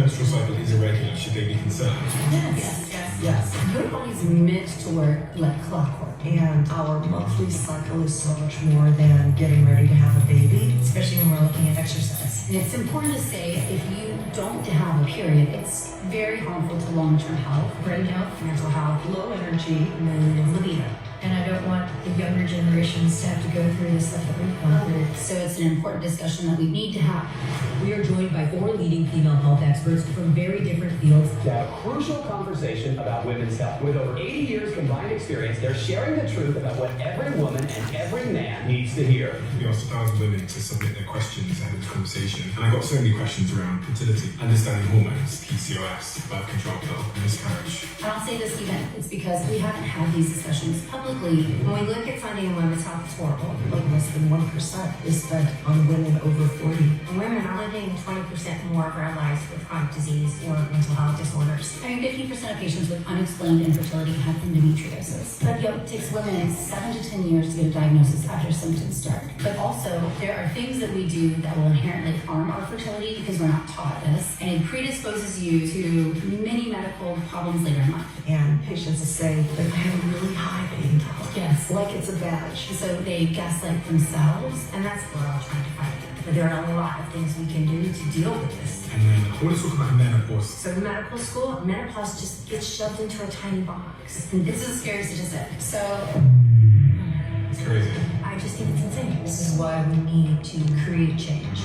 menstrual cycle is irregular, should they be concerned? Yes. Your body's meant to work like clockwork. And our monthly cycle is so much more than getting ready to have a baby, especially when we're looking at exercise. And it's important to say if you don't have a period, it's very harmful to long-term health, brain health, mental health, low energy, and libido. And I don't want the younger generations to have to go through the stuff that we've gone through. So it's an important discussion that we need to have. We are joined by 4 leading female health experts from very different fields To have a crucial conversation about women's health. With over 80 years combined experience, they're sharing the truth about what every woman and every man needs to hear. We asked 1,000 women to submit their questions ahead of this conversation, and I got so many questions around fertility, understanding hormones, PCOS, birth control pill, and miscarriage. And I'll say this again, it's because we haven't had these discussions publicly. When we look at funding in women's health, it's horrible. Like less than 1% is spent on women over 40. And women are living 20% more of our lives with chronic disease or mental health disorders. I mean, 50% of patients with unexplained infertility have endometriosis. But it takes women 7 to 10 years to get a diagnosis after symptoms start. But also, there are things that we do that will inherently harm our fertility because we're not taught this, and it predisposes you to many medical problems later in life. And patients will say, but I have a really high pain tolerance. Yes. Like it's a badge. So they gaslight themselves. And that's what we're all trying to fight. But there are a lot of things we can do to deal with this. And then I want to talk about menopause. So medical school, menopause just gets shoved into a tiny box. And this is a scary statistic. So It's crazy. I just think it's insane. This is why we need to create change.